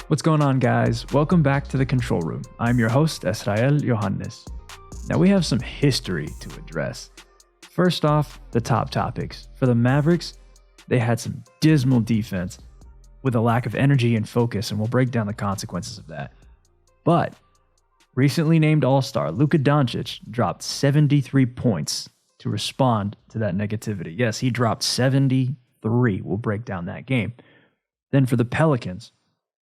What's going on, guys? Welcome back to the Control Room. I'm your host, Esrael Johannes. Now we have some history to address. First off, the top topics. For the Mavericks, they had some dismal defense with a lack of energy and focus, and we'll break down the consequences of that. But recently named All-Star Luka dropped 73 points to respond to that negativity. Yes, he dropped 73. We'll break down that game. Then for the Pelicans,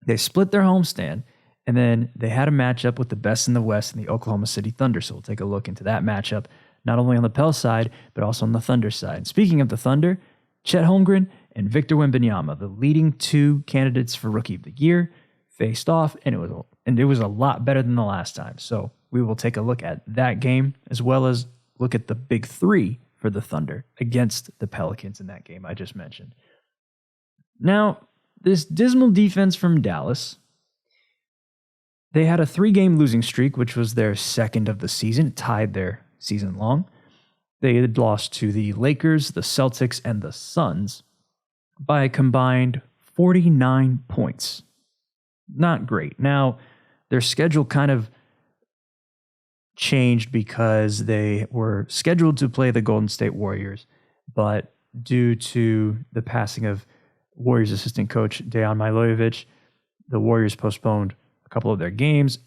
they split their homestand, and then they had a matchup with the best in the West in the Oklahoma City Thunder. So we'll take a look into that matchup, not only on the Pels side, but also on the Thunder side. And speaking of the Thunder, Chet Holmgren and Victor Wembanyama, the leading two candidates for Rookie of the Year, faced off, and it was a lot better than the last time. So we will take a look at that game, as well as look at the big three for the Thunder against the Pelicans in that game I just mentioned. Now, this dismal defense from Dallas, they had a 3-game losing streak, which was their second of the season. It tied their season long. They had lost to the Lakers, the Celtics, and the Suns by a combined 49 points. Not great. Now, their schedule kind of changed because they were scheduled to play the Golden State Warriors, but due to the passing of Warriors assistant coach Dejan Milojevic, the Warriors postponed a couple of their games.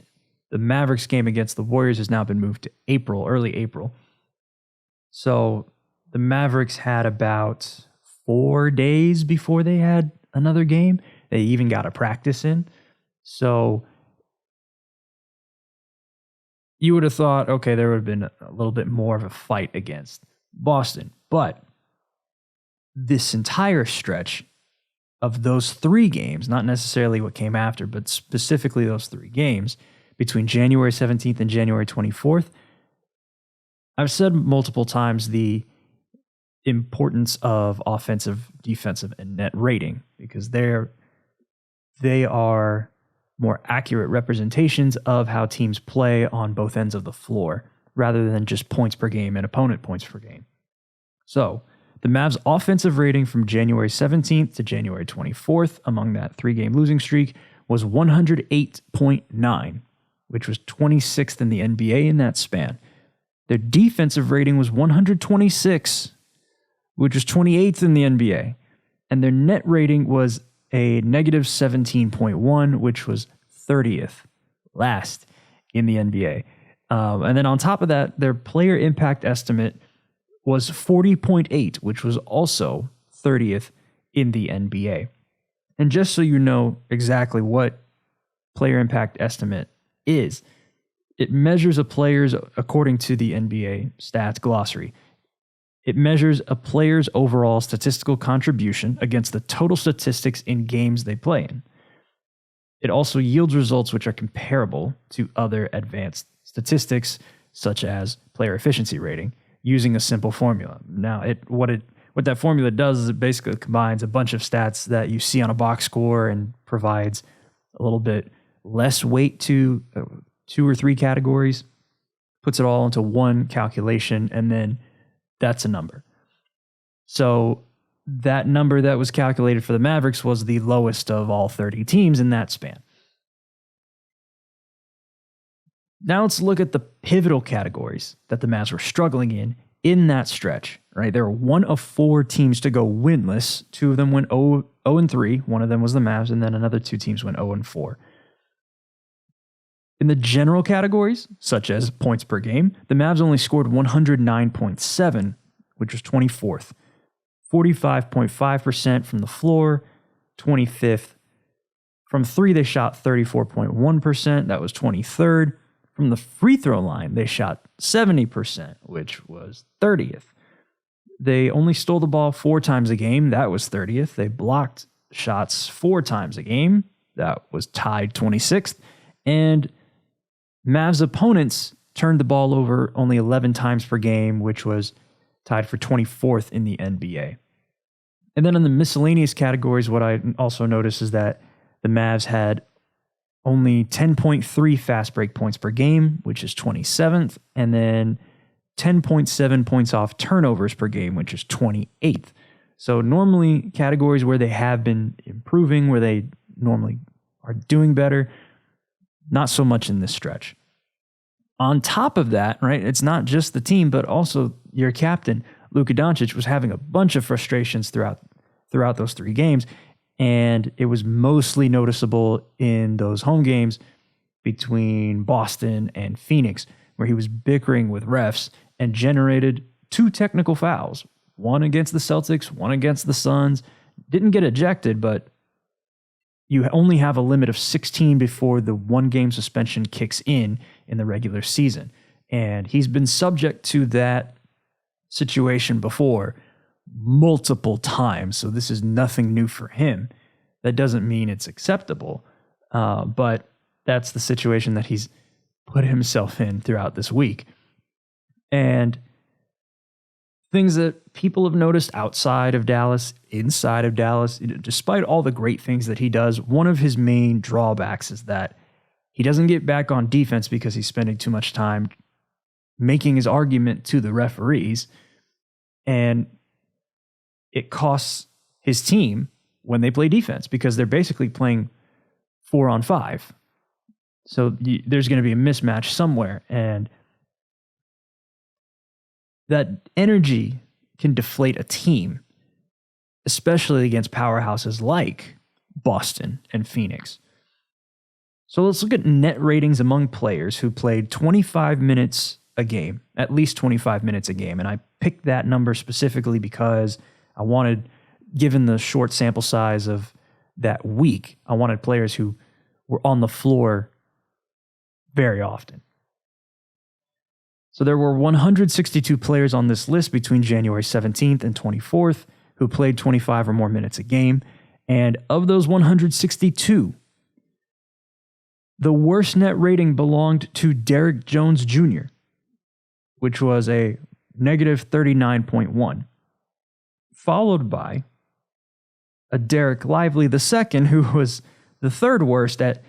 The Mavericks game against the Warriors has now been moved to early April. So the Mavericks had about 4 days before they had another game. They even got a practice in. So you would have thought, okay, there would have been a little bit more of a fight against Boston. But this entire stretch of those 3 games, not necessarily what came after, but specifically those 3 games between January 17th and January 24th, I've said multiple times the importance of offensive, defensive, and net rating, because they are more accurate representations of how teams play on both ends of the floor, rather than just points per game and opponent points per game. So the Mavs' offensive rating from January 17th to January 24th among that 3-game losing streak was 108.9, which was 26th in the NBA in that span. Their defensive rating was 126, which was 28th in the NBA. And their net rating was a negative 17.1, which was 30th last in the NBA. And then on top of that, their player impact estimate was 40.8, which was also 30th in the NBA. And just so you know exactly what player impact estimate is, it measures a player's, according to the NBA stats glossary, it measures a player's overall statistical contribution against the total statistics in games they play in. It also yields results which are comparable to other advanced statistics, such as player efficiency rating, using a simple formula. Now, what that formula does is it basically combines a bunch of stats that you see on a box score and provides a little bit less weight to 2 or 3 categories, puts it all into one calculation, and then that's a number. So that number that was calculated for the Mavericks was the lowest of all 30 teams in that span. Now let's look at the pivotal categories that the Mavs were struggling in that stretch, right? There were 1 of 4 teams to go winless. 2 of them went 0-3. One of them was the Mavs, and then another 2 teams went 0-4. In the general categories, such as points per game, the Mavs only scored 109.7, which was 24th. 45.5% from the floor, 25th. From 3, they shot 34.1%. That was 23rd. From the free throw line, they shot 70%, which was 30th. They only stole the ball 4 times a game. That was 30th. They blocked shots 4 times a game. That was tied 26th. And Mavs opponents turned the ball over only 11 times per game, which was tied for 24th in the NBA. And then in the miscellaneous categories, what I also noticed is that the Mavs had only 10.3 fast break points per game, which is 27th, and then 10.7 points off turnovers per game, which is 28th. So normally categories where they have been improving, where they normally are doing better. Not so much in this stretch. On top of that, right, it's not just the team, but also your captain, Luka Doncic, was having a bunch of frustrations throughout those 3 games, and it was mostly noticeable in those home games between Boston and Phoenix, where he was bickering with refs and generated 2 technical fouls, one against the Celtics, one against the Suns. Didn't get ejected, but you only have a limit of 16 before the 1-game suspension kicks in the regular season. And he's been subject to that situation before multiple times, so this is nothing new for him. That doesn't mean it's acceptable, but that's the situation that he's put himself in throughout this week. And things that people have noticed outside of Dallas, inside of Dallas, despite all the great things that he does, one of his main drawbacks is that he doesn't get back on defense because he's spending too much time making his argument to the referees, and it costs his team when they play defense because they're basically playing 4-on-5. So there's going to be a mismatch somewhere, and that energy can deflate a team, especially against powerhouses like Boston and Phoenix. So let's look at net ratings among players who played 25 minutes a game, at least 25 minutes a game. And I picked that number specifically because I wanted, given the short sample size of that week, I wanted players who were on the floor very often. So there were 162 players on this list between January 17th and 24th who played 25 or more minutes a game. And of those 162, the worst net rating belonged to Derrick Jones Jr., which was a negative 39.1, followed by a Derek Lively II, who was the third worst at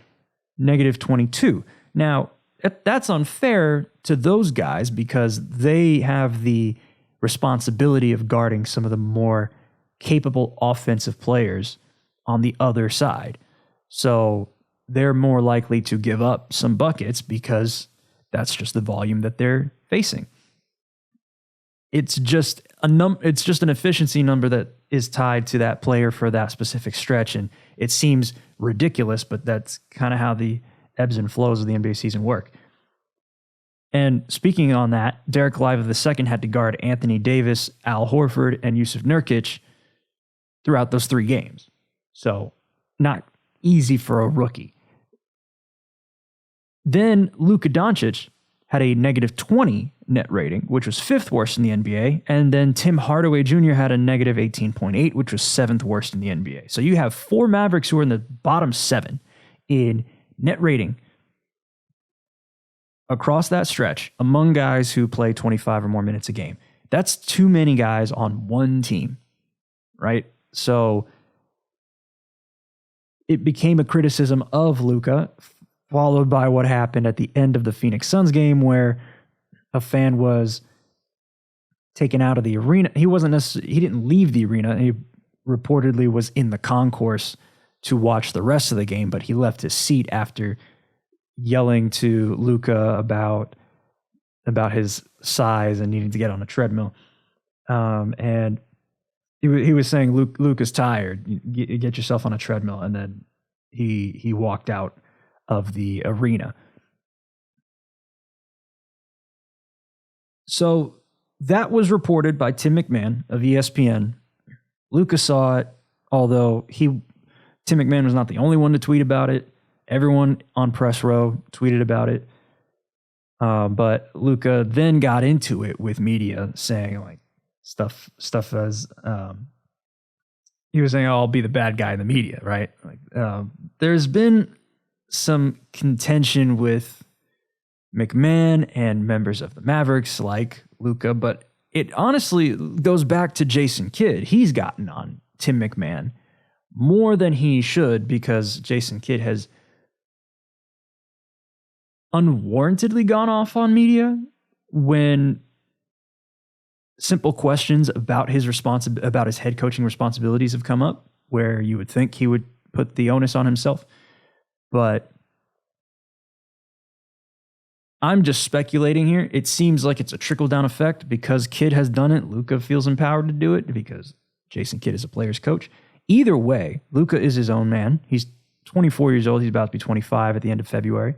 negative 22. Now, that's unfair to those guys because they have the responsibility of guarding some of the more capable offensive players on the other side. So they're more likely to give up some buckets because that's just the volume that they're facing. It's just it's just an efficiency number that is tied to that player for that specific stretch, and it seems ridiculous, but that's kind of how the ebbs and flows of the NBA season work. And speaking on that, Derek Lively II had to guard Anthony Davis, Al Horford, and Yusuf Nurkic throughout those 3 games. So not easy for a rookie. Then Luka Doncic had a negative 20 net rating, which was 5th worst in the NBA. And then Tim Hardaway Jr. had a negative 18.8, which was 7th worst in the NBA. So you have 4 Mavericks who are in the bottom 7 in net rating across that stretch among guys who play 25 or more minutes a game. That's too many guys on one team, right? So it became a criticism of Luka, followed by what happened at the end of the Phoenix Suns game where a fan was taken out of the arena. He didn't leave the arena. He reportedly was in the concourse to watch the rest of the game, but he left his seat after yelling to Luka about his size and needing to get on a treadmill. And he was saying, Luka's tired. Get yourself on a treadmill. And then he walked out of the arena. So that was reported by Tim McMahon of ESPN. Luka saw it, although Tim McMahon was not the only one to tweet about it. Everyone on press row tweeted about it. But Luka then got into it with media saying like stuff as he was saying, I'll be the bad guy in the media, right? Like there's been some contention with McMahon and members of the Mavericks like Luka, but it honestly goes back to Jason Kidd. He's gotten on Tim McMahon more than he should because Jason Kidd has unwarrantedly gone off on media when simple questions about his head coaching responsibilities have come up, where you would think he would put the onus on himself. but I'm just speculating here. It seems like it's a trickle-down effect because Kidd has done it. Luka feels empowered to do it because Jason Kidd is a player's coach. Either way, Luka is his own man. He's 24 years old. He's about to be 25 at the end of February.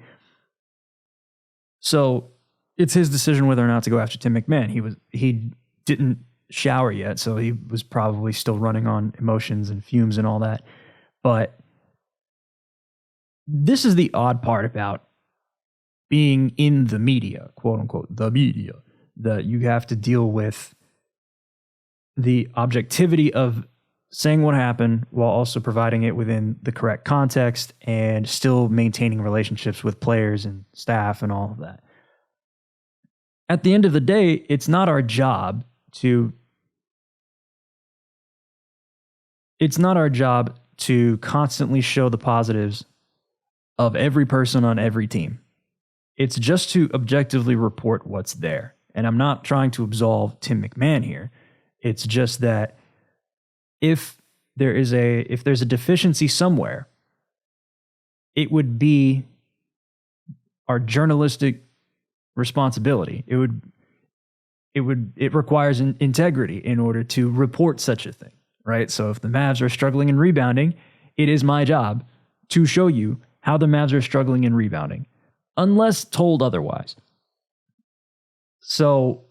So it's his decision whether or not to go after Tim McMahon. He didn't shower yet, so he was probably still running on emotions and fumes and all that. But this is the odd part about being in the media, quote unquote, the media, that you have to deal with the objectivity of saying what happened while also providing it within the correct context and still maintaining relationships with players and staff and all of that. At the end of the day, it's not our job to constantly show the positives of every person on every team. It's just to objectively report what's there. And I'm not trying to absolve Tim McMahon here. It's just that if there's a deficiency somewhere, it would be our journalistic responsibility. It requires integrity in order to report such a thing, right? So if the Mavs are struggling in rebounding, it is my job to show you how the Mavs are struggling in rebounding, unless told otherwise. So,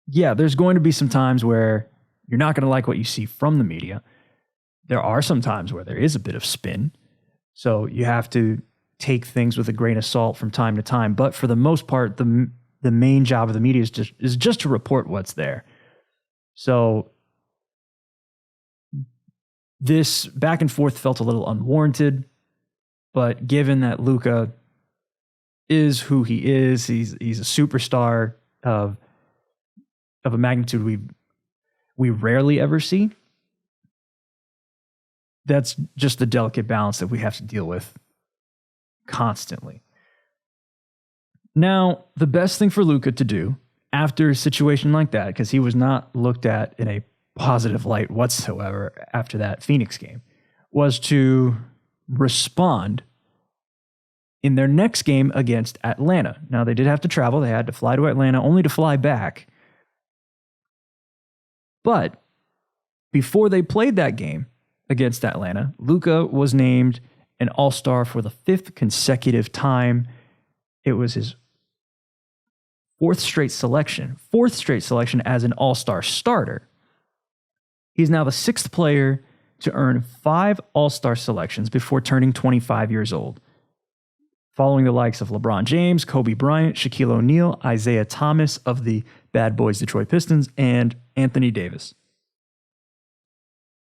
yeah, there's going to be some times where you're not going to like what you see from the media. There are some times where there is a bit of spin. So you have to take things with a grain of salt from time to time. But for the most part, the main job of the media is just to report what's there. So this back and forth felt a little unwarranted. But given that Luka is who he is, he's a superstar of a magnitude we rarely ever see. That's just the delicate balance that we have to deal with constantly. Now, the best thing for Luka to do after a situation like that, because he was not looked at in a positive light whatsoever after that Phoenix game, was to respond in their next game against Atlanta. Now, they did have to travel. They had to fly to Atlanta only to fly back. But before they played that game against Atlanta, Luka was named an All-Star for the 5th consecutive time. It was his fourth straight selection as an All-Star starter. He's now the 6th player to earn 5 All-Star selections before turning 25 years old, following the likes of LeBron James, Kobe Bryant, Shaquille O'Neal, Isaiah Thomas of the Bad Boys Detroit Pistons, and Anthony Davis.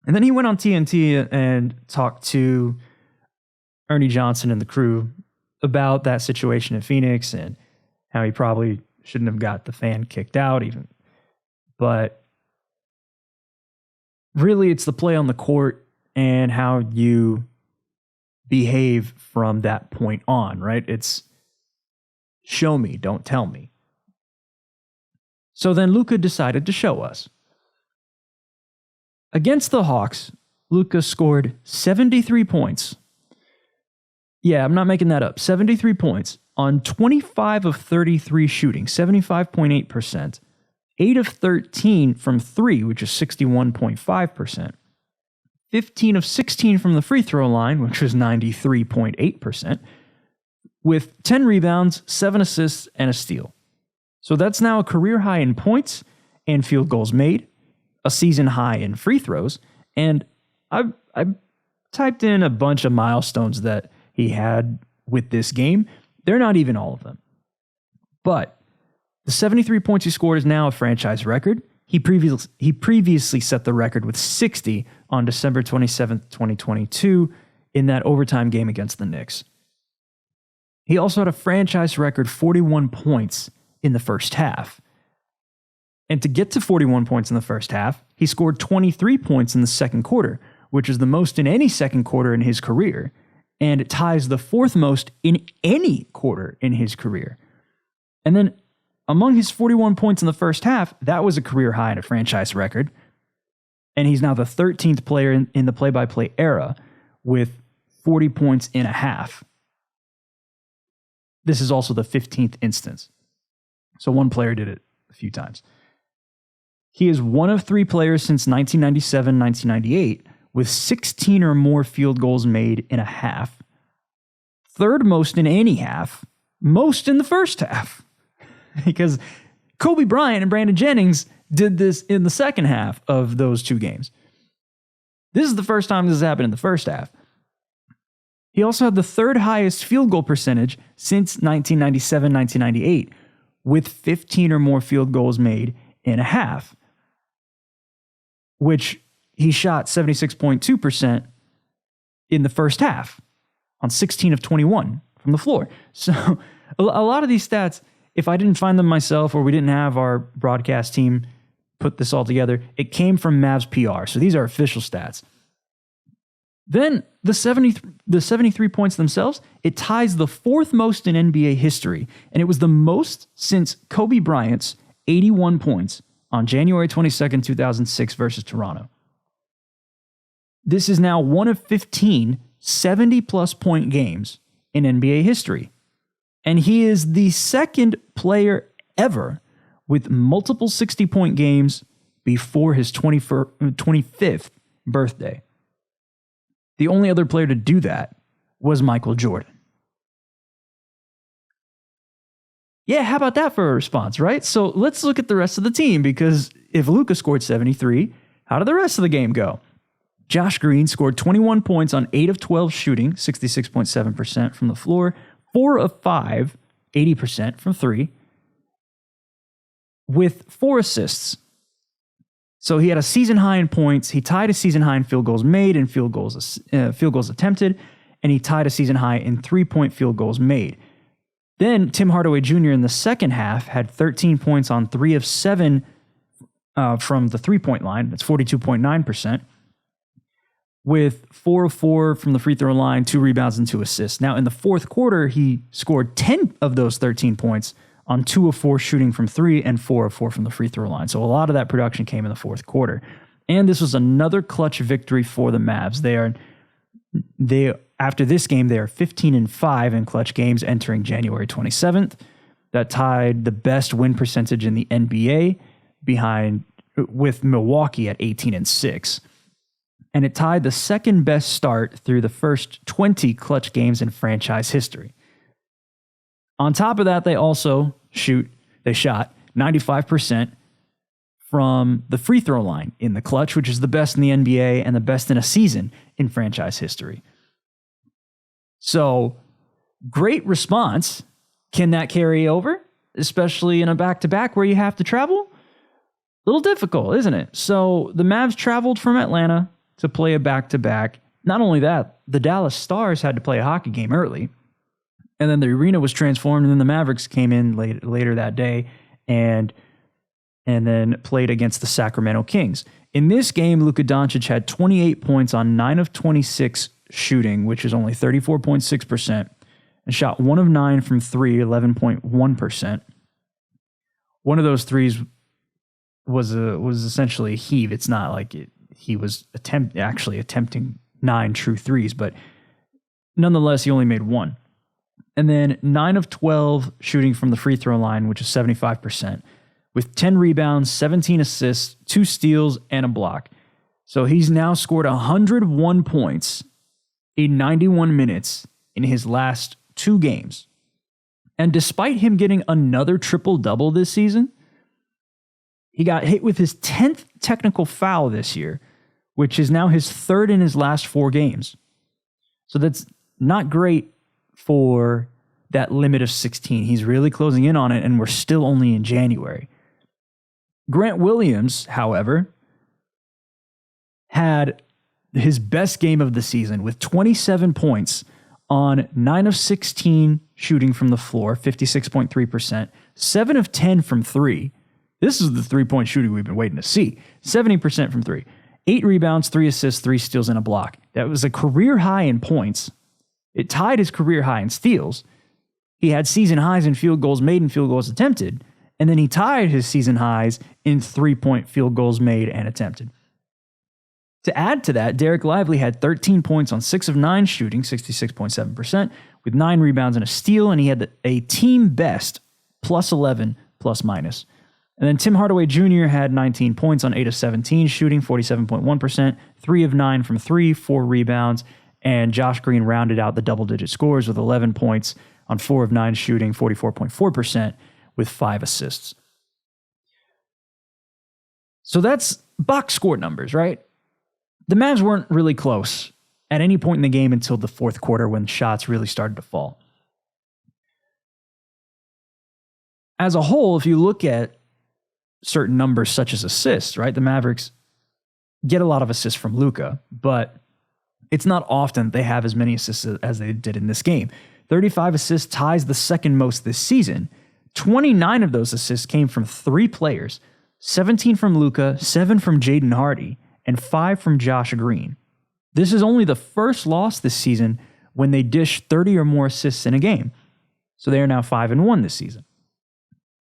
And then he went on TNT and talked to Ernie Johnson and the crew about that situation in Phoenix and how he probably shouldn't have got the fan kicked out even. But really, it's the play on the court and how you behave from that point on, right? It's show me, don't tell me. So then Luka decided to show us. Against the Hawks, Luka scored 73 points. Yeah, I'm not making that up. 73 points on 25 of 33 shooting, 75.8%. 8 of 13 from 3, which is 61.5%. 15 of 16 from the free throw line, which was 93.8%. With 10 rebounds, 7 assists, and a steal. So that's now a career high in points and field goals made, a season high in free throws, and I typed in a bunch of milestones that he had with this game. They're not even all of them. But the 73 points he scored is now a franchise record. He previously set the record with 60 on December 27th, 2022 in that overtime game against the Knicks. He also had a franchise record 41 points in the first half. And to get to 41 points in the first half, he scored 23 points in the second quarter, which is the most in any second quarter in his career, and it ties the 4th most in any quarter in his career. And then among his 41 points in the first half, that was a career high and a franchise record. And he's now the 13th player in the play-by-play era with 40 points in a half. This is also the 15th instance. So one player did it a few times. He is one of 3 players since 1997-1998 with 16 or more field goals made in a half. Third most in any half, most in the first half. Because Kobe Bryant and Brandon Jennings did this in the second half of those 2 games. This is the first time this has happened in the first half. He also had the 3rd highest field goal percentage since 1997-1998 with 15 or more field goals made in a half, which he shot 76.2% in the first half on 16 of 21 from the floor. So a lot of these stats, if I didn't find them myself or we didn't have our broadcast team put this all together, it came from Mavs PR. So these are official stats. Then the 73 points themselves, it ties the 4th most in NBA history, and it was the most since Kobe Bryant's 81 points on January 22nd, 2006 versus Toronto. This is now one of 15 70-plus point games in NBA history, and he is the 2nd player ever with multiple 60-point games before his 25th birthday. The only other player to do that was Michael Jordan. Yeah, how about that for a response, right? So let's look at the rest of the team, because if Luka scored 73, how did the rest of the game go? Josh Green scored 21 points on 8 of 12 shooting, 66.7% from the floor, 4 of 5, 80% from 3, with 4 assists. So he had a season high in points. He tied a season high in field goals made and field goals attempted, and he tied a season high in 3-point field goals made. Then Tim Hardaway Jr. in the second half had 13 points on 3 of 7 from the 3-point line. That's 42.9%. With 4 of 4 from the free throw line, 2 rebounds and 2 assists. Now in the fourth quarter, he scored 10 of those 13 points on 2 of 4 shooting from 3 and 4 of 4 from the free throw line. So a lot of that production came in the fourth quarter. And this was another clutch victory for the Mavs. After this game, they are 15-5 in clutch games entering January 27th. That tied the best win percentage in the NBA with Milwaukee at 18-6. And it tied the second best start through the first 20 clutch games in franchise history. On top of that, they shot 95% from the free throw line in the clutch, which is the best in the NBA and the best in a season in franchise history. So, great response. Can that carry over, especially in a back-to-back where you have to travel? A little difficult, isn't it? So, the Mavs traveled from Atlanta to play a back-to-back. Not only that, the Dallas Stars had to play a hockey game early. And then the arena was transformed, and then the Mavericks came in later that day and then played against the Sacramento Kings. In this game, Luka Doncic had 28 points on 9 of 26 shooting, which is only 34.6%, and shot 1 of 9 from 3, 11.1%. One of those threes was essentially a heave. It's not like he was attempting 9 true threes, but nonetheless, he only made 1. And then 9 of 12 shooting from the free throw line, which is 75%, with 10 rebounds, 17 assists, 2 steals, and a block. So he's now scored 101 points in 91 minutes in his last 2 games. And despite him getting another triple-double this season, he got hit with his 10th technical foul this year, which is now his 3rd in his last 4 games. So that's not great for that limit of 16. He's really closing in on it, and we're still only in January. Grant Williams, however, had his best game of the season with 27 points on 9 of 16 shooting from the floor, 56.3%, 7 of 10 from 3. This is the 3-point shooting we've been waiting to see. 70% from 3. 8 rebounds, 3 assists, 3 steals, and a block. That was a career high in points. It tied his career high in steals. He had season highs in field goals made and field goals attempted, and then he tied his season highs in 3-point field goals made and attempted. To add to that, Derek Lively had 13 points on 6 of 9 shooting, 66.7%, with 9 rebounds and a steal, and he had a team best plus 11 plus minus. And then Tim Hardaway Jr. had 19 points on 8 of 17 shooting, 47.1%, 3 of 9 from 3, 4 rebounds, and Josh Green rounded out the double-digit scores with 11 points on 4 of 9 shooting, 44.4%, with 5 assists. So that's box score numbers, right? The Mavs weren't really close at any point in the game until the fourth quarter when shots really started to fall. As a whole, if you look at certain numbers such as assists, right? The Mavericks get a lot of assists from Luka, but it's not often they have as many assists as they did in this game. 35 assists ties the second most this season. 29 of those assists came from 3 players, 17 from Luka, 7 from Jaden Hardy, and 5 from Josh Green. This is only the first loss this season when they dish 30 or more assists in a game. So they are now 5-1 this season.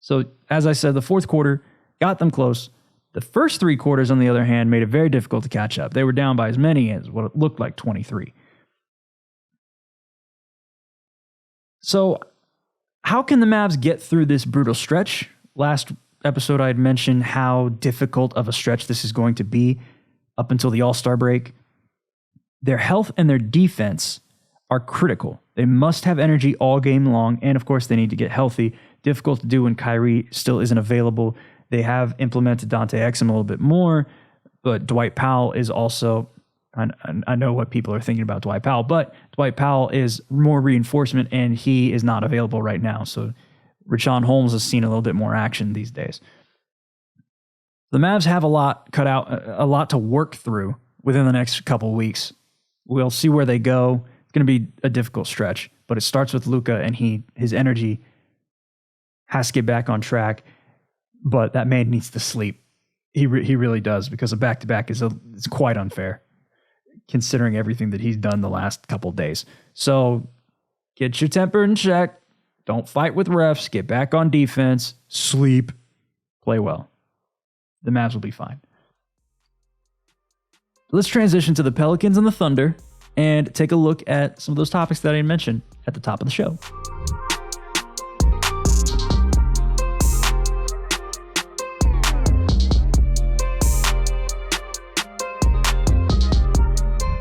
So as I said, the fourth quarter got them close. The first 3 quarters, on the other hand, made it very difficult to catch up. They were down by as many as what it looked like 23. So how can the Mavs get through this brutal stretch? Last episode, I had mentioned how difficult of a stretch this is going to be up until the All-Star break. Their health and their defense are critical. They must have energy all game long, and of course, they need to get healthy. Difficult to do when Kyrie still isn't available. They have implemented Dante Exum a little bit more, but Dwight Powell is also, I know what people are thinking about Dwight Powell, but Dwight Powell is more reinforcement, and he is not available right now. So Richaun Holmes has seen a little bit more action these days. The Mavs have a lot to work through within the next couple of weeks. We'll see where they go. It's going to be a difficult stretch, but it starts with Luka, and his energy has to get back on track. But that man needs to sleep. He really does, because a back-to-back is quite unfair, considering everything that he's done the last couple of days. So get your temper in check. Don't fight with refs. Get back on defense. Sleep. Play well. The Mavs will be fine. Let's transition to the Pelicans and the Thunder and take a look at some of those topics that I mentioned at the top of the show.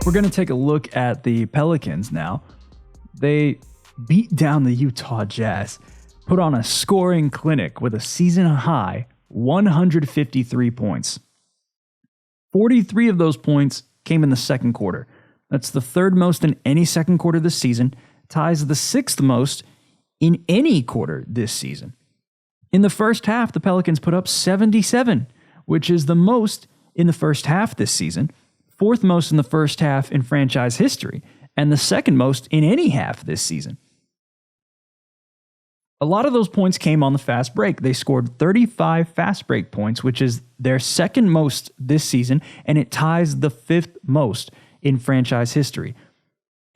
We're going to take a look at the Pelicans now. They beat down the Utah Jazz, put on a scoring clinic with a season-high 153 points. 43 of those points came in the second quarter. That's the third most in any second quarter this season, ties the sixth most in any quarter this season. In the first half, the Pelicans put up 77, which is the most in the first half this season, fourth most in the first half in franchise history, and the second most in any half this season. A lot of those points came on the fast break. They scored 35 fast break points, which is their second most this season, and it ties the fifth most in franchise history.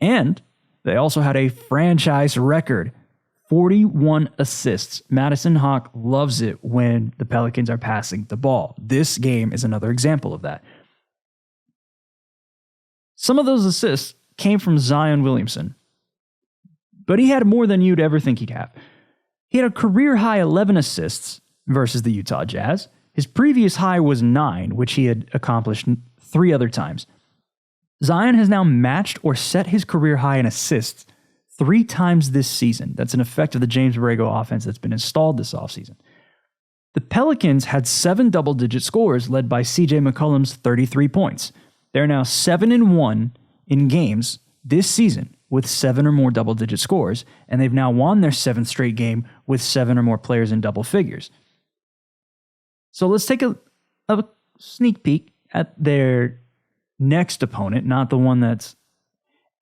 And they also had a franchise record, 41 assists. Madison Hawk loves it when the Pelicans are passing the ball. This game is another example of that. Some of those assists came from Zion Williamson, but he had more than you'd ever think he'd have. He had a career-high 11 assists versus the Utah Jazz. His previous high was 9, which he had accomplished 3 other times. Zion has now matched or set his career high in assists 3 times this season. That's an effect of the James Borrego offense that's been installed this offseason. The Pelicans had 7 double-digit scores led by CJ McCollum's 33 points. They're now 7-1 in games this season with 7 or more double-digit scores, and they've now won their 7th straight game with 7 or more players in double figures. So let's take a sneak peek at their next opponent, not the one that's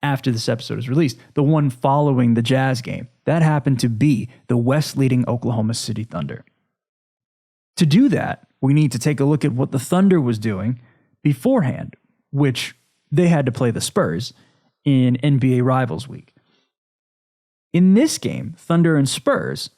after this episode is released, the one following the Jazz game. That happened to be the West-leading Oklahoma City Thunder. To do that, we need to take a look at what the Thunder was doing beforehand, which they had to play the Spurs in NBA Rivals Week. In this game, Thunder and Spurs,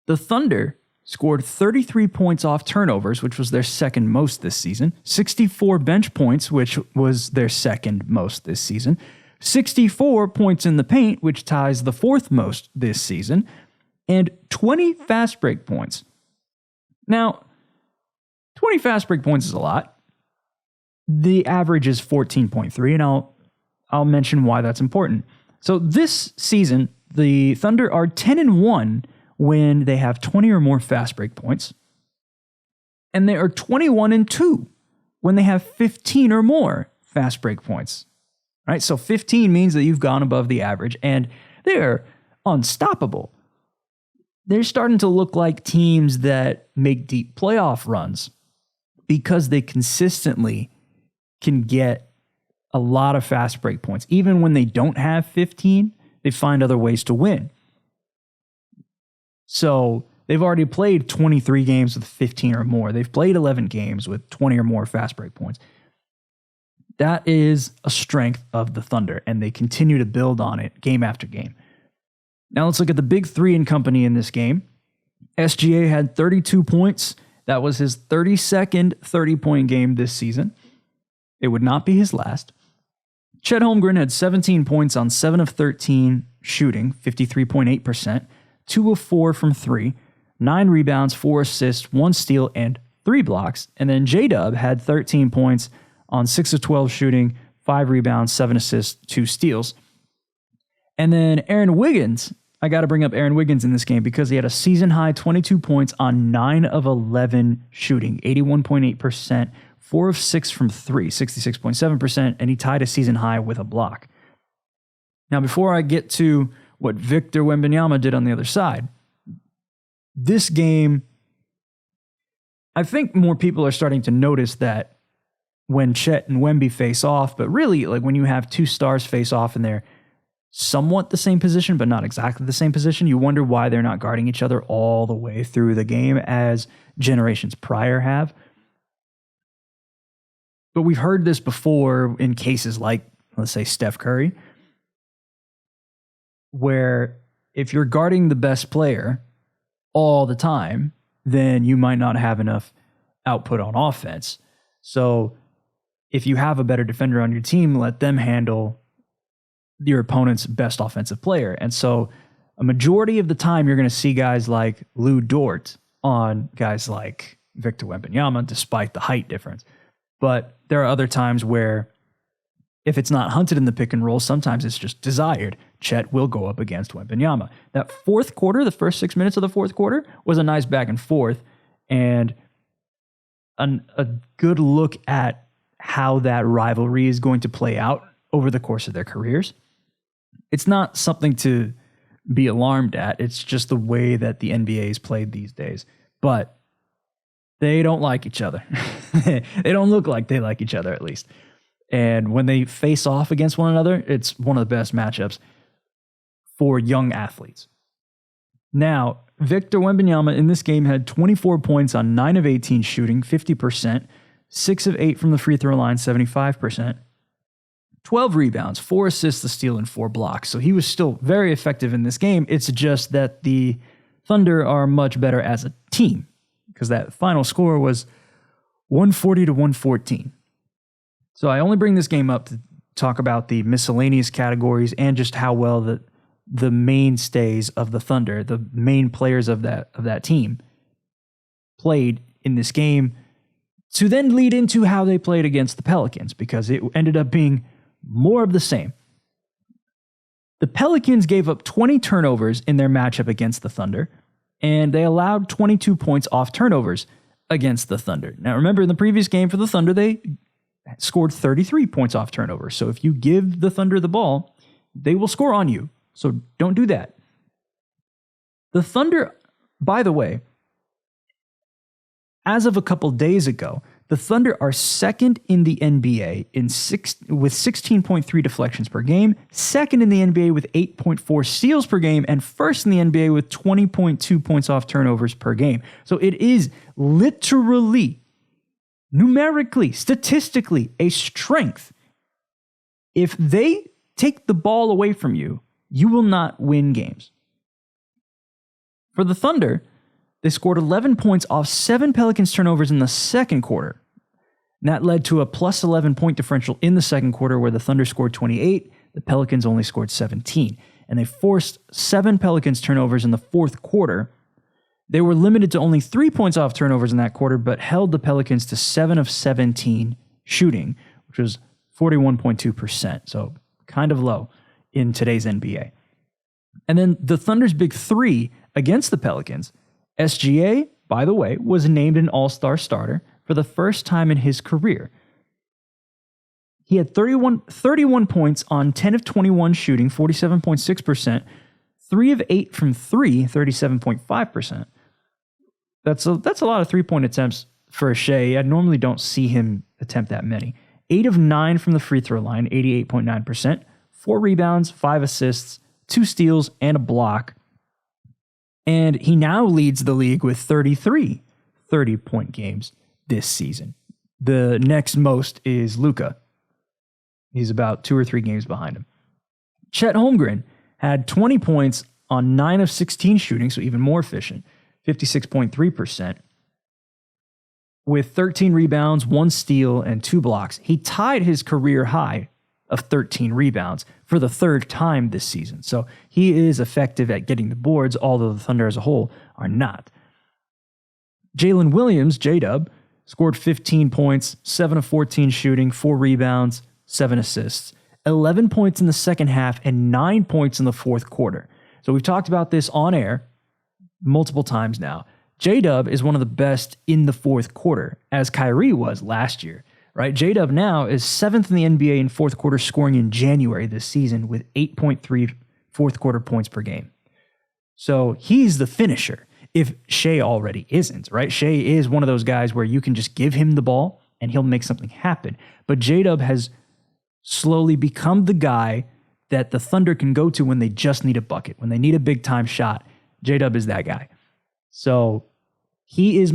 the Thunder scored 33 points off turnovers, which was their second most this season, 64 bench points, which was their second most this season, 64 points in the paint, which ties the fourth most this season, and 20 fast break points. Now, 20 fast break points is a lot. The average is 14.3, and I'll mention why that's important. So this season, the Thunder are 10-1 when they have 20 or more fast break points, and they are 21-2 when they have 15 or more fast break points. All right, so 15 means that you've gone above the average, and they're unstoppable. They're starting to look like teams that make deep playoff runs because they consistently can get a lot of fast break points. Even when they don't have 15, they find other ways to win. So they've already played 23 games with 15 or more. They've played 11 games with 20 or more fast break points. That is a strength of the Thunder, and they continue to build on it game after game. Now let's look at the big three in company in this game. SGA had 32 points. That was his 32nd 30-point game this season. It would not be his last. Chet Holmgren had 17 points on 7 of 13 shooting, 53.8%, 2 of 4 from 3, 9 rebounds, 4 assists, 1 steal, and 3 blocks. And then J-Dub had 13 points on 6 of 12 shooting, 5 rebounds, 7 assists, 2 steals. And then Aaron Wiggins, I got to bring up Aaron Wiggins in this game because he had a season-high 22 points on 9 of 11 shooting, 81.8%, 4 of 6 from 3, 66.7%, and he tied a season high with a block. Now, before I get to what Victor Wembanyama did on the other side, this game, I think more people are starting to notice that when Chet and Wemby face off, but really like when you have two stars face off and they're somewhat the same position, but not exactly the same position, you wonder why they're not guarding each other all the way through the game as generations prior have. But we've heard this before in cases like, let's say, Steph Curry, where if you're guarding the best player all the time, then you might not have enough output on offense. So if you have a better defender on your team, let them handle your opponent's best offensive player. And so a majority of the time, you're going to see guys like Lou Dort on guys like Victor Wembanyama, despite the height difference. But there are other times where if it's not hunted in the pick and roll, sometimes it's just desired. Chet will go up against Wembanyama. That fourth quarter, the first 6 minutes of the fourth quarter, was a nice back and forth and a good look at how that rivalry is going to play out over the course of their careers. It's not something to be alarmed at. It's just the way that the NBA is played these days. But they don't like each other. They don't look like they like each other, at least. And when they face off against one another, it's one of the best matchups for young athletes. Now, Victor Wembanyama in this game had 24 points on 9 of 18 shooting, 50%, 6 of 8 from the free throw line, 75%, 12 rebounds, 4 assists, a steal, and 4 blocks. So he was still very effective in this game. It's just that the Thunder are much better as a team because that final score was 140 to 114. So I only bring this game up to talk about the miscellaneous categories and just how well the mainstays of the Thunder, the main players of that team, played in this game, to then lead into how they played against the Pelicans, because it ended up being more of the same. The Pelicans gave up 20 turnovers in their matchup against the Thunder, and they allowed 22 points off turnovers against the Thunder. Now, remember, in the previous game for the Thunder, they scored 33 points off turnovers. So if you give the Thunder the ball, they will score on you. So don't do that. The Thunder, by the way, as of a couple days ago, the Thunder are second in the NBA with 16.3 deflections per game, second in the NBA with 8.4 steals per game, and first in the NBA with 20.2 points off turnovers per game. So it is literally, numerically, statistically, a strength. If they take the ball away from you, you will not win games. For the Thunder, They scored 11 points off 7 Pelicans turnovers in the second quarter. And that led to a plus 11 point differential in the second quarter where the Thunder scored 28, the Pelicans only scored 17. And they forced 7 Pelicans turnovers in the fourth quarter. They were limited to only 3 points off turnovers in that quarter, but held the Pelicans to 7 of 17 shooting, which was 41.2%. So kind of low in today's NBA. And then the Thunder's big three against the Pelicans. SGA, by the way, was named an all-star starter for the first time in his career. He had 31 points on 10 of 21 shooting, 47.6%, 3 of 8 from 3, 37.5%. That's a lot of three-point attempts for Shea. I normally don't see him attempt that many. 8 of 9 from the free throw line, 88.9%, 4 rebounds, 5 assists, 2 steals, and a block. And he now leads the league with 33 30-point games this season. The next most is Luka. He's about 2 or 3 games behind him. Chet Holmgren had 20 points on 9 of 16 shooting, so even more efficient, 56.3%. With 13 rebounds, 1 steal, and 2 blocks. He tied his career high of 13 rebounds for the third time this season. So he is effective at getting the boards, although the Thunder as a whole are not. Jalen Williams, J-Dub, scored 15 points, 7 of 14 shooting, 4 rebounds, 7 assists, 11 points in the second half, and 9 points in the fourth quarter. So we've talked about this on air multiple times now. J-Dub is one of the best in the fourth quarter, as Kyrie was last year. Right, J-Dub now is 7th in the NBA in fourth quarter scoring in January this season with 8.3 fourth quarter points per game. So he's the finisher if Shea already isn't, right? Shea is one of those guys where you can just give him the ball and he'll make something happen. But J-Dub has slowly become the guy that the Thunder can go to when they just need a bucket, when they need a big-time shot. J-Dub is that guy. So he's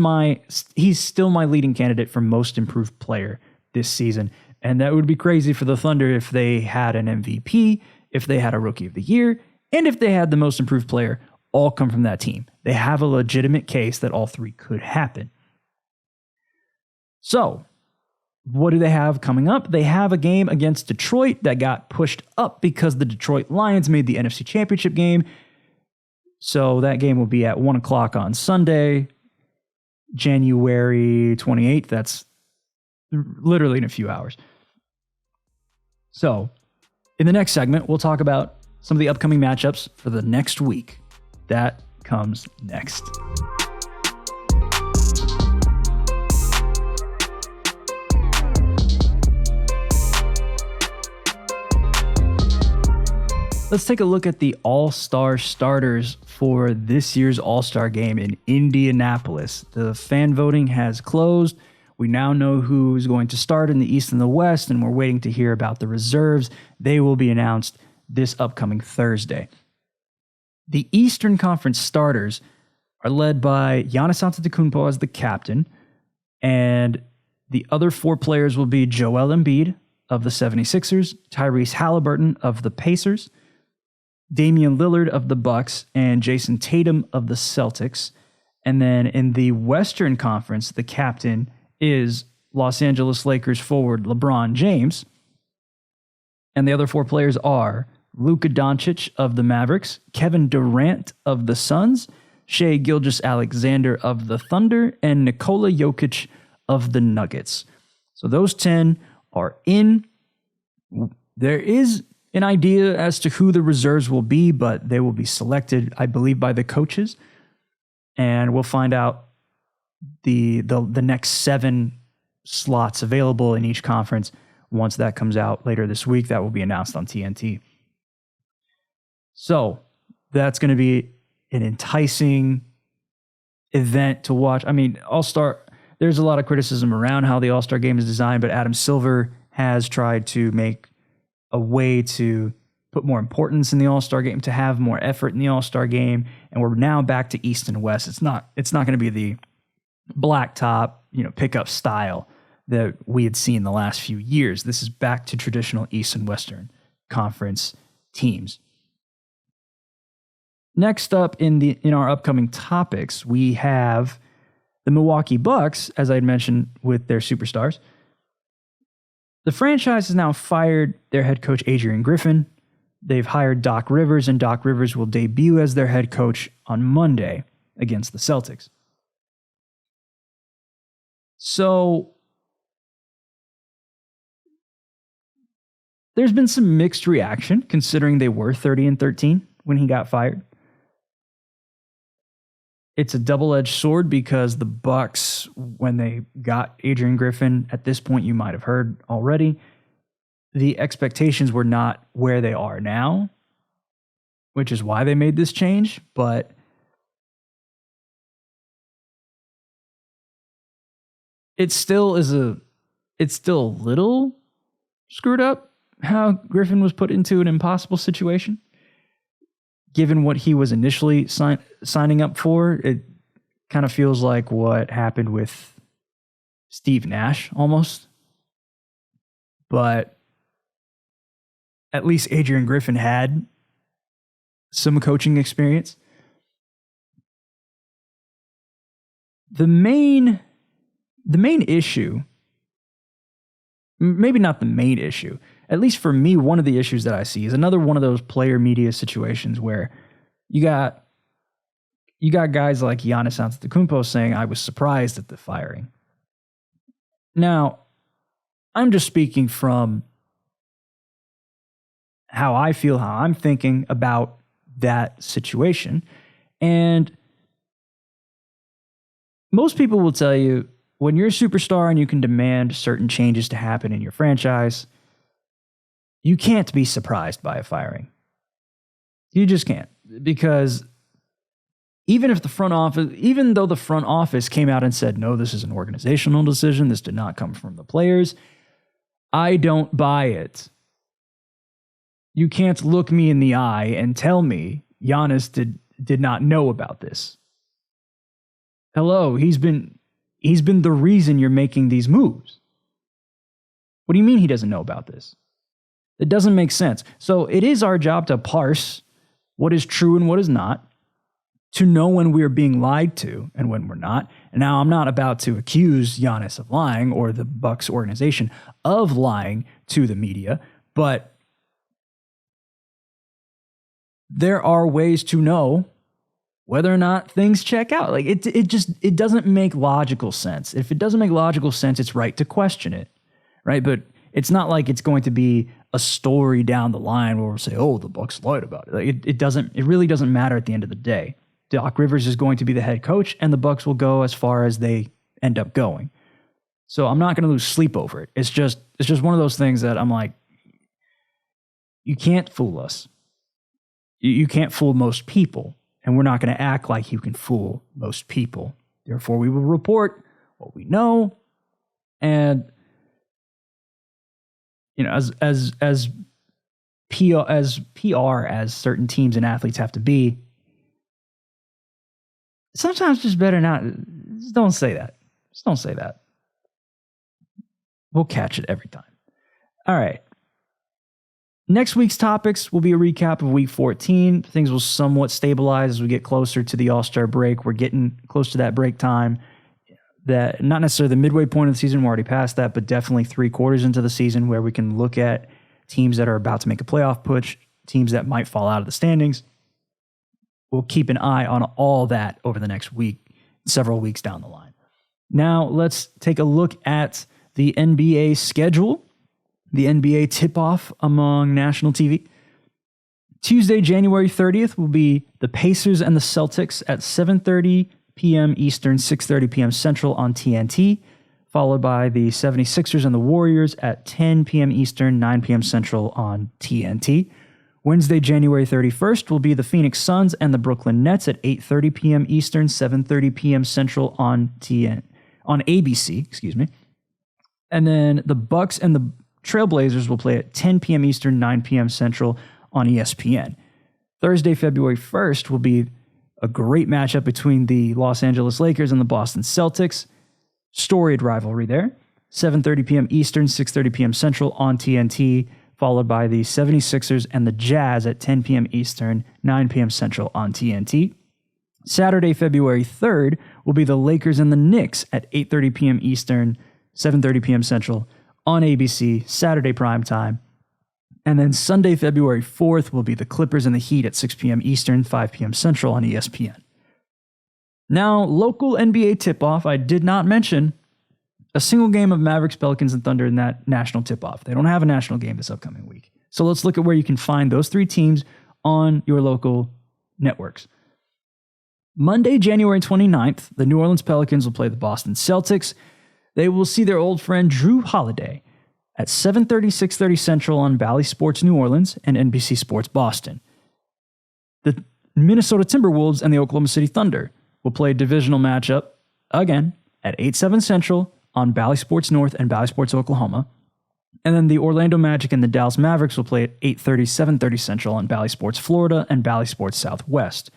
still my leading candidate for most improved player this season. And that would be crazy for the Thunder if they had an MVP, if they had a Rookie of the Year, and if they had the most improved player all come from that team. They have a legitimate case that all three could happen. So, what do they have coming up? They have a game against Detroit that got pushed up because the Detroit Lions made the NFC Championship game. So that game will be at 1 o'clock on Sunday, January 28th. That's literally in a few hours. So, in the next segment, we'll talk about some of the upcoming matchups for the next week. That comes next. Let's take a look at the All-Star starters for this year's All-Star game in Indianapolis. The fan voting has closed. We now know who's going to start in the East and the West, and we're waiting to hear about the reserves. They will be announced this upcoming Thursday. The Eastern Conference starters are led by Giannis Antetokounmpo as the captain, and the other 4 players will be Joel Embiid of the 76ers, Tyrese Halliburton of the Pacers, Damian Lillard of the Bucks, and Jason Tatum of the Celtics. And then in the Western Conference, the captain is Los Angeles Lakers forward LeBron James. And the other 4 players are Luka Doncic of the Mavericks, Kevin Durant of the Suns, Shai Gilgeous-Alexander of the Thunder, and Nikola Jokic of the Nuggets. So those 10 are in. There is an idea as to who the reserves will be, but they will be selected, I believe, by the coaches. And we'll find out the next 7 slots available in each conference. Once that comes out later this week, that will be announced on TNT. So that's going to be an enticing event to watch. I mean, there's a lot of criticism around how the All-Star game is designed, but Adam Silver has tried to make a way to put more importance in the All-Star game, to have more effort in the All-Star game. And we're now back to East and West. It's not going to be the blacktop, pickup style that we had seen the last few years. This is back to traditional East and Western Conference teams. Next up in our upcoming topics, we have the Milwaukee Bucks, as I had mentioned, with their superstars. The franchise has now fired their head coach, Adrian Griffin. They've hired Doc Rivers, and Doc Rivers will debut as their head coach on Monday against the Celtics. So there's been some mixed reaction considering they were 30-13 when he got fired. It's a double-edged sword because the Bucks, when they got Adrian Griffin, at this point you might have heard already, the expectations were not where they are now, which is why they made this change. But it still is it's still a little screwed up how Griffin was put into an impossible situation. Given what he was initially signing up for, it kind of feels like what happened with Steve Nash almost. But at least Adrian Griffin had some coaching experience. The main issue, maybe not the main issue, at least for me, one of the issues that I see is another one of those player media situations where you got guys like Giannis Antetokounmpo saying, I was surprised at the firing. Now, I'm just speaking from how I feel, how I'm thinking about that situation. And most people will tell you, when you're a superstar and you can demand certain changes to happen in your franchise, you can't be surprised by a firing. You just can't. Because even though the front office came out and said, no, this is an organizational decision, this did not come from the players, I don't buy it. You can't look me in the eye and tell me Giannis did not know about this. Hello, he's been the reason you're making these moves. What do you mean he doesn't know about this? It doesn't make sense. So it is our job to parse what is true and what is not, to know when we're being lied to and when we're not. And now I'm not about to accuse Giannis of lying or the Bucks organization of lying to the media, but there are ways to know whether or not things check out. Like it doesn't make logical sense. If it doesn't make logical sense, it's right to question it, right? But it's not like it's going to be a story down the line where we'll say, "Oh, the Bucks lied about it." Like it really doesn't matter at the end of the day. Doc Rivers is going to be the head coach, and the Bucks will go as far as they end up going. So I'm not going to lose sleep over it. It's just one of those things that I'm like, you can't fool us. You can't fool most people, and we're not going to act like you can fool most people. Therefore, we will report what we know, and as PR as certain teams and athletes have to be, sometimes just better not. Just don't say that. Just don't say that. We'll catch it every time. All right. Next week's topics will be a recap of Week 14. Things will somewhat stabilize as we get closer to the All-Star break. We're getting close to that break time. That not necessarily the midway point of the season, we're already past that, but definitely 3 quarters into the season where we can look at teams that are about to make a playoff push, teams that might fall out of the standings. We'll keep an eye on all that over the next week, several weeks down the line. Now, let's take a look at the NBA schedule, the NBA tip-off among national TV. Tuesday, January 30th will be the Pacers and the Celtics at 7:30 p.m. Eastern, 6:30 p.m. Central on TNT, followed by the 76ers and the Warriors at 10 p.m. Eastern, 9 p.m. Central on TNT. Wednesday, January 31st will be the Phoenix Suns and the Brooklyn Nets at 8:30 p.m. Eastern, 7:30 p.m. Central on ABC, And then the Bucks and the Trailblazers will play at 10 p.m. Eastern, 9 p.m. Central on ESPN. Thursday, February 1st will be a great matchup between the Los Angeles Lakers and the Boston Celtics. Storied rivalry there. 7:30 p.m. Eastern, 6:30 p.m. Central on TNT, followed by the 76ers and the Jazz at 10 p.m. Eastern, 9 p.m. Central on TNT. Saturday, February 3rd, will be the Lakers and the Knicks at 8:30 p.m. Eastern, 7:30 p.m. Central on ABC, Saturday primetime. And then Sunday, February 4th, will be the Clippers and the Heat at 6 p.m. Eastern, 5 p.m. Central on ESPN. Now, local NBA tip-off, I did not mention a single game of Mavericks, Pelicans, and Thunder in that national tip-off. They don't have a national game this upcoming week. So let's look at where you can find those three teams on your local networks. Monday, January 29th, the New Orleans Pelicans will play the Boston Celtics. They will see their old friend Drew Holiday at 7:30, 6:30 Central on Bally Sports New Orleans and NBC Sports Boston. The Minnesota Timberwolves and the Oklahoma City Thunder will play a divisional matchup, again, at 8/7 Central on Bally Sports North and Bally Sports Oklahoma. And then the Orlando Magic and the Dallas Mavericks will play at 8:30, 7:30 Central on Bally Sports Florida and Bally Sports Southwest.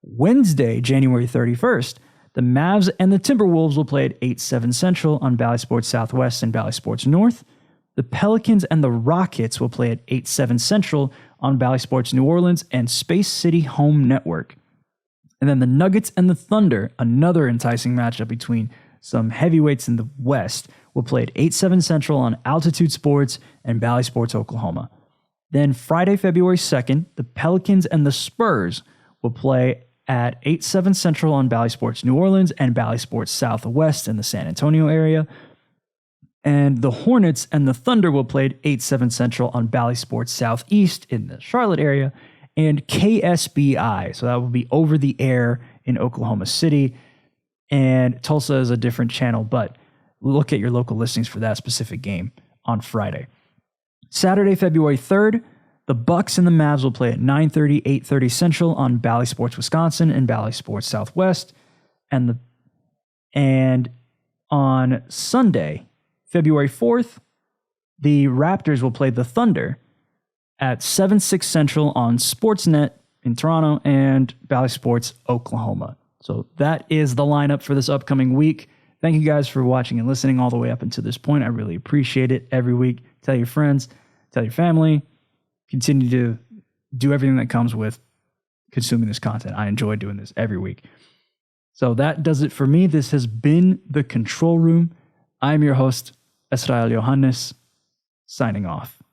Wednesday, January 31st, the Mavs and the Timberwolves will play at 8/7 Central on Bally Sports Southwest and Bally Sports North. The Pelicans and the Rockets will play at 8/7 Central on Bally Sports New Orleans and Space City Home Network. And then the Nuggets and the Thunder, another enticing matchup between some heavyweights in the West, will play at 8/7 Central on Altitude Sports and Bally Sports Oklahoma. Then Friday, February 2nd, the Pelicans and the Spurs will play at 8/7 Central on Bally Sports New Orleans and Bally Sports Southwest in the San Antonio area. And the Hornets and the Thunder will play at 8/7 Central on Bally Sports Southeast in the Charlotte area and KSBI. So that will be over the air in Oklahoma City. And Tulsa is a different channel, but look at your local listings for that specific game on Friday. Saturday, February 3rd, the Bucks and the Mavs will play at 9:30, 8:30 Central on Bally Sports Wisconsin and Bally Sports Southwest. And on Sunday, February 4th, the Raptors will play the Thunder at 7/6 Central on Sportsnet in Toronto and Bally Sports Oklahoma. So that is the lineup for this upcoming week. Thank you guys for watching and listening all the way up until this point. I really appreciate it. Every week, tell your friends, tell your family. Continue to do everything that comes with consuming this content. I enjoy doing this every week. So that does it for me. This has been The Control Room. I'm your host, Esrael Johannes, signing off.